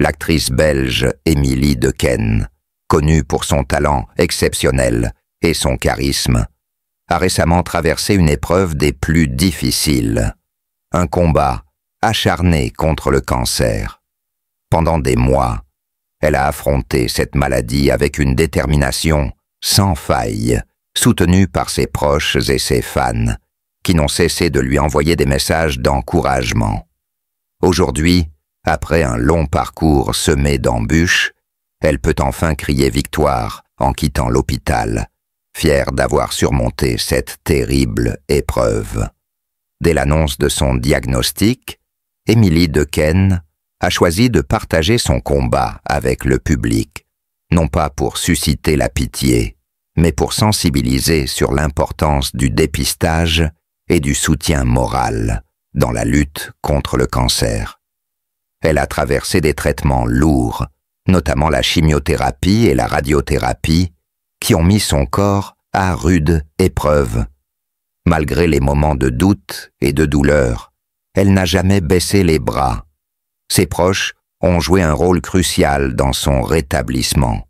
L'actrice belge Émilie Dequesne, connue pour son talent exceptionnel et son charisme, a récemment traversé une épreuve des plus difficiles, un combat acharné contre le cancer. Pendant des mois, elle a affronté cette maladie avec une détermination sans faille, soutenue par ses proches et ses fans, qui n'ont cessé de lui envoyer des messages d'encouragement. Aujourd'hui, après un long parcours semé d'embûches, elle peut enfin crier victoire en quittant l'hôpital, fière d'avoir surmonté cette terrible épreuve. Dès l'annonce de son diagnostic, Émilie Dequesne a choisi de partager son combat avec le public, non pas pour susciter la pitié, mais pour sensibiliser sur l'importance du dépistage et du soutien moral dans la lutte contre le cancer. Elle a traversé des traitements lourds, notamment la chimiothérapie et la radiothérapie, qui ont mis son corps à rude épreuve. Malgré les moments de doute et de douleur, elle n'a jamais baissé les bras. Ses proches ont joué un rôle crucial dans son rétablissement.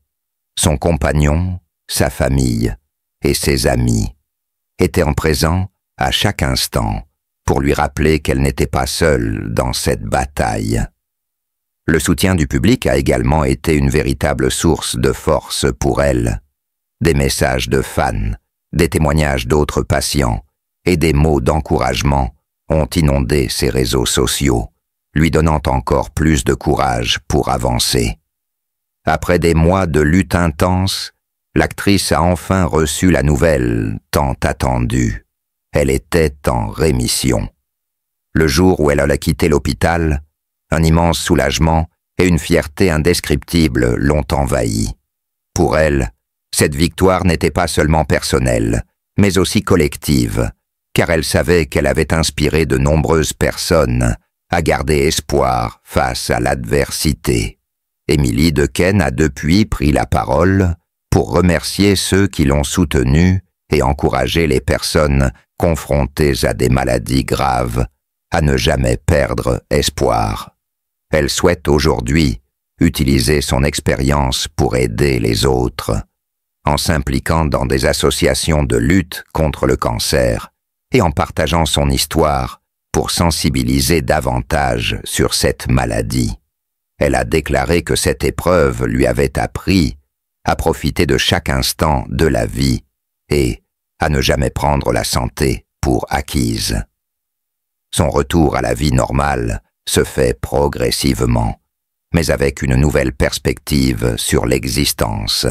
Son compagnon, sa famille et ses amis étaient présents à chaque instant pour lui rappeler qu'elle n'était pas seule dans cette bataille. Le soutien du public a également été une véritable source de force pour elle. Des messages de fans, des témoignages d'autres patients et des mots d'encouragement ont inondé ses réseaux sociaux, lui donnant encore plus de courage pour avancer. Après des mois de lutte intense, l'actrice a enfin reçu la nouvelle tant attendue. Elle était en rémission. Le jour où elle a quitté l'hôpital, un immense soulagement et une fierté indescriptible l'ont envahie. Pour elle, cette victoire n'était pas seulement personnelle, mais aussi collective, car elle savait qu'elle avait inspiré de nombreuses personnes à garder espoir face à l'adversité. Émilie Dequesne a depuis pris la parole pour remercier ceux qui l'ont soutenue et encourager les personnes confrontées à des maladies graves à ne jamais perdre espoir. Elle souhaite aujourd'hui utiliser son expérience pour aider les autres, en s'impliquant dans des associations de lutte contre le cancer et en partageant son histoire pour sensibiliser davantage sur cette maladie. Elle a déclaré que cette épreuve lui avait appris à profiter de chaque instant de la vie et à ne jamais prendre la santé pour acquise. Son retour à la vie normale se fait progressivement, mais avec une nouvelle perspective sur l'existence.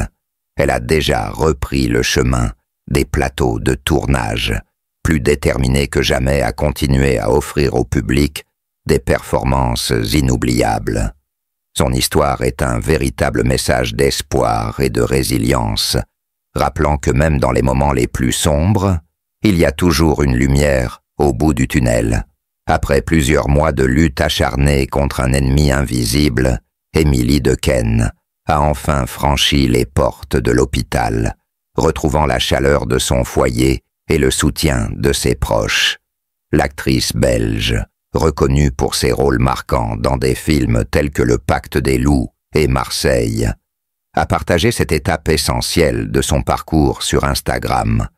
Elle a déjà repris le chemin des plateaux de tournage, plus déterminée que jamais à continuer à offrir au public des performances inoubliables. Son histoire est un véritable message d'espoir et de résilience, rappelant que même dans les moments les plus sombres, il y a toujours une lumière au bout du tunnel. Après plusieurs mois de lutte acharnée contre un ennemi invisible, Émilie Dequesne a enfin franchi les portes de l'hôpital, retrouvant la chaleur de son foyer et le soutien de ses proches. L'actrice belge, reconnue pour ses rôles marquants dans des films tels que Le Pacte des loups et Marseille, a partagé cette étape essentielle de son parcours sur Instagram,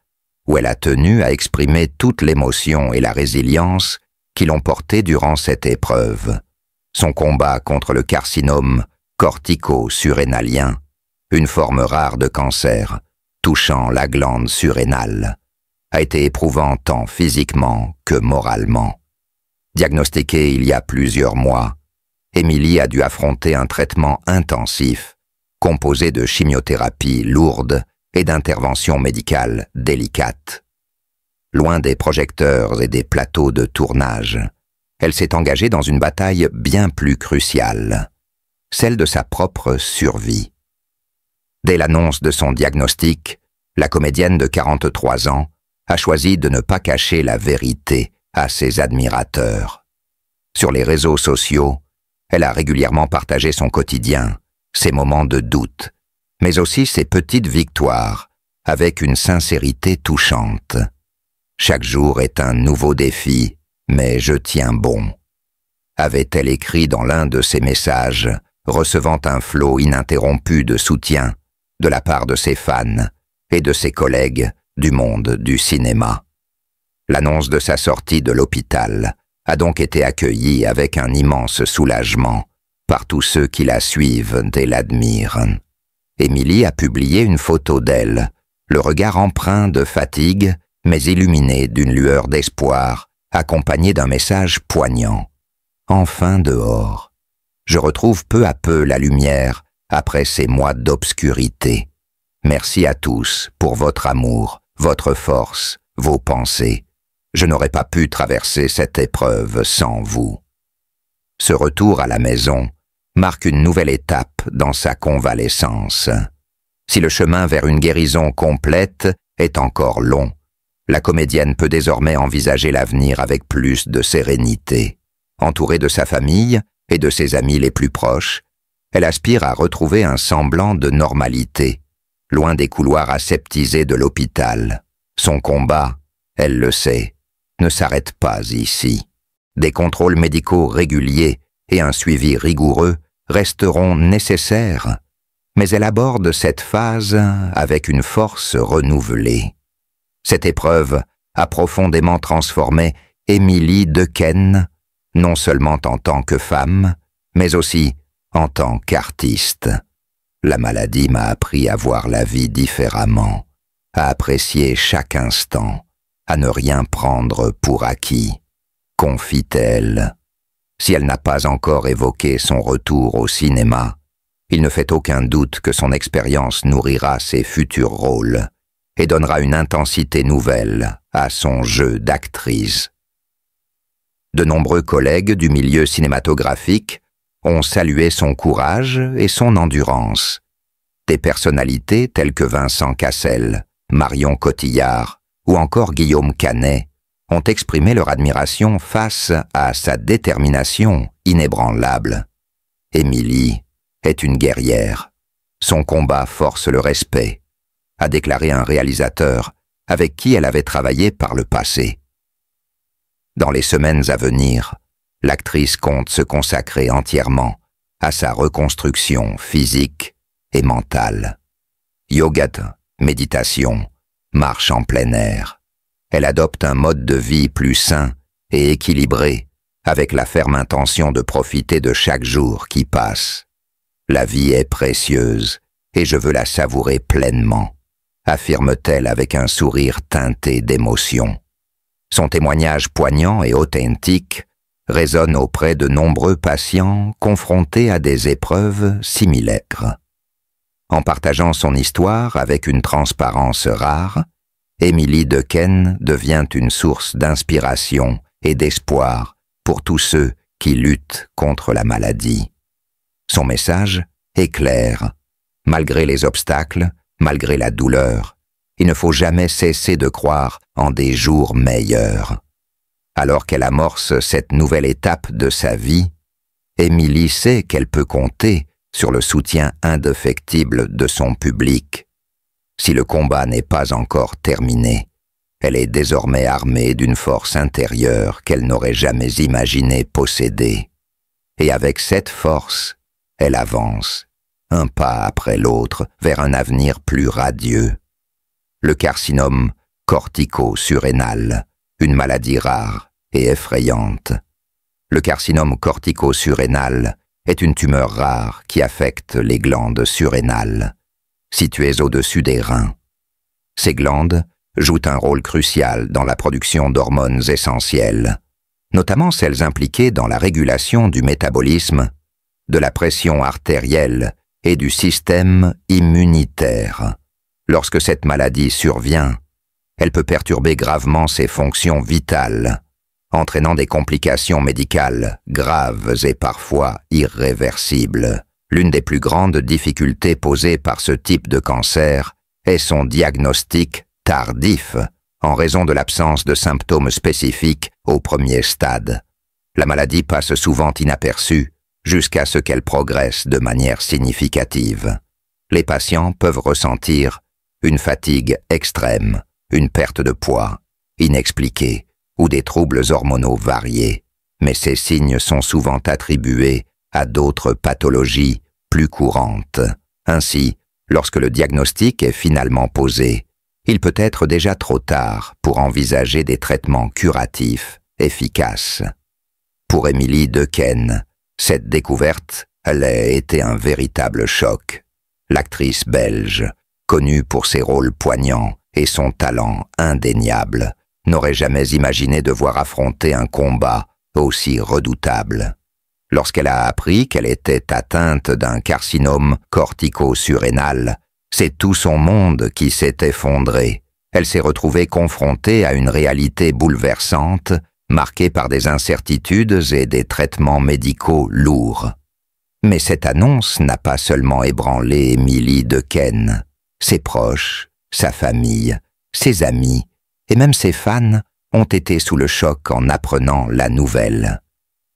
où elle a tenu à exprimer toute l'émotion et la résilience qui l'ont portée durant cette épreuve. Son combat contre le carcinome cortico-surrénalien, une forme rare de cancer touchant la glande surrénale, a été éprouvant tant physiquement que moralement. Diagnostiquée il y a plusieurs mois, Émilie a dû affronter un traitement intensif, composé de chimiothérapie lourde et d'interventions médicales délicates. Loin des projecteurs et des plateaux de tournage, elle s'est engagée dans une bataille bien plus cruciale, celle de sa propre survie. Dès l'annonce de son diagnostic, la comédienne de 43 ans a choisi de ne pas cacher la vérité à ses admirateurs. Sur les réseaux sociaux, elle a régulièrement partagé son quotidien, ses moments de doute, mais aussi ses petites victoires, avec une sincérité touchante. Chaque jour est un nouveau défi, mais je tiens bon, avait-elle écrit dans l'un de ses messages recevant un flot ininterrompu de soutien de la part de ses fans et de ses collègues du monde du cinéma. L'annonce de sa sortie de l'hôpital a donc été accueillie avec un immense soulagement par tous ceux qui la suivent et l'admirent. Émilie a publié une photo d'elle, le regard empreint de fatigue, mais illuminé d'une lueur d'espoir, accompagnée d'un message poignant. Enfin dehors. Je retrouve peu à peu la lumière après ces mois d'obscurité. Merci à tous pour votre amour, votre force, vos pensées. Je n'aurais pas pu traverser cette épreuve sans vous. Ce retour à la maison marque une nouvelle étape dans sa convalescence. Si le chemin vers une guérison complète est encore long, la comédienne peut désormais envisager l'avenir avec plus de sérénité. Entourée de sa famille et de ses amis les plus proches, elle aspire à retrouver un semblant de normalité, loin des couloirs aseptisés de l'hôpital. Son combat, elle le sait, ne s'arrête pas ici. Des contrôles médicaux réguliers et un suivi rigoureux resteront nécessaires, mais elle aborde cette phase avec une force renouvelée. Cette épreuve a profondément transformé Émilie Dequesne, non seulement en tant que femme, mais aussi en tant qu'artiste. La maladie m'a appris à voir la vie différemment, à apprécier chaque instant, à ne rien prendre pour acquis, confie-t-elle. Si elle n'a pas encore évoqué son retour au cinéma, il ne fait aucun doute que son expérience nourrira ses futurs rôles et donnera une intensité nouvelle à son jeu d'actrice. De nombreux collègues du milieu cinématographique ont salué son courage et son endurance. Des personnalités telles que Vincent Cassel, Marion Cotillard ou encore Guillaume Canet ont exprimé leur admiration face à sa détermination inébranlable. Émilie est une guerrière. Son combat force le respect, a déclaré un réalisateur avec qui elle avait travaillé par le passé. Dans les semaines à venir, l'actrice compte se consacrer entièrement à sa reconstruction physique et mentale. Yoga, méditation, marche en plein air. Elle adopte un mode de vie plus sain et équilibré, avec la ferme intention de profiter de chaque jour qui passe. La vie est précieuse et je veux la savourer pleinement, affirme-t-elle avec un sourire teinté d'émotion. Son témoignage poignant et authentique résonne auprès de nombreux patients confrontés à des épreuves similaires. En partageant son histoire avec une transparence rare, Émilie Dequesne devient une source d'inspiration et d'espoir pour tous ceux qui luttent contre la maladie. Son message est clair. Malgré les obstacles, malgré la douleur, il ne faut jamais cesser de croire en des jours meilleurs. Alors qu'elle amorce cette nouvelle étape de sa vie, Émilie sait qu'elle peut compter sur le soutien indéfectible de son public. Si le combat n'est pas encore terminé, elle est désormais armée d'une force intérieure qu'elle n'aurait jamais imaginé posséder. Et avec cette force, elle avance, un pas après l'autre, vers un avenir plus radieux. Le carcinome cortico-surrénal, une maladie rare et effrayante. Le carcinome cortico-surrénal est une tumeur rare qui affecte les glandes surrénales, situées au-dessus des reins. Ces glandes jouent un rôle crucial dans la production d'hormones essentielles, notamment celles impliquées dans la régulation du métabolisme, de la pression artérielle et du système immunitaire. Lorsque cette maladie survient, elle peut perturber gravement ses fonctions vitales, entraînant des complications médicales graves et parfois irréversibles. L'une des plus grandes difficultés posées par ce type de cancer est son diagnostic tardif, en raison de l'absence de symptômes spécifiques au premier stade. La maladie passe souvent inaperçue jusqu'à ce qu'elle progresse de manière significative. Les patients peuvent ressentir une fatigue extrême, une perte de poids inexpliquée ou des troubles hormonaux variés, mais ces signes sont souvent attribués à d'autres pathologies plus courantes. Ainsi, lorsque le diagnostic est finalement posé, il peut être déjà trop tard pour envisager des traitements curatifs efficaces. Pour Émilie Dequesne, cette découverte allait été un véritable choc. L'actrice belge, connue pour ses rôles poignants et son talent indéniable, n'aurait jamais imaginé devoir affronter un combat aussi redoutable. Lorsqu'elle a appris qu'elle était atteinte d'un carcinome cortico-surrénal, c'est tout son monde qui s'est effondré. Elle s'est retrouvée confrontée à une réalité bouleversante, marquée par des incertitudes et des traitements médicaux lourds. Mais cette annonce n'a pas seulement ébranlé Émilie Dequesne. Ses proches, sa famille, ses amis et même ses fans ont été sous le choc en apprenant la nouvelle.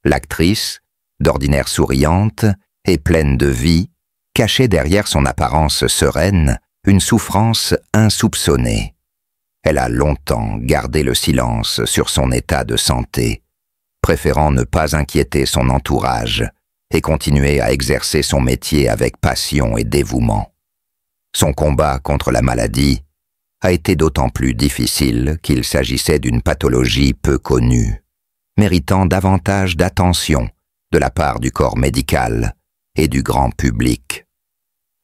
L'actrice, d'ordinaire souriante et pleine de vie, cachait derrière son apparence sereine une souffrance insoupçonnée. Elle a longtemps gardé le silence sur son état de santé, préférant ne pas inquiéter son entourage et continuer à exercer son métier avec passion et dévouement. Son combat contre la maladie a été d'autant plus difficile qu'il s'agissait d'une pathologie peu connue, méritant davantage d'attention de la part du corps médical et du grand public.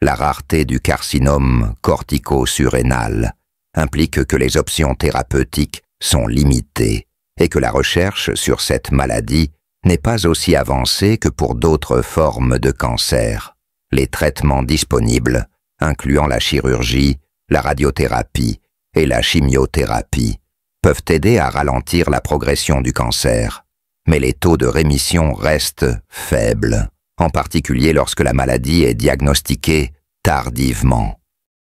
La rareté du carcinome cortico-surrénal implique que les options thérapeutiques sont limitées et que la recherche sur cette maladie n'est pas aussi avancée que pour d'autres formes de cancer. Les traitements disponibles, incluant la chirurgie, la radiothérapie et la chimiothérapie, peuvent aider à ralentir la progression du cancer, mais les taux de rémission restent faibles, en particulier lorsque la maladie est diagnostiquée tardivement.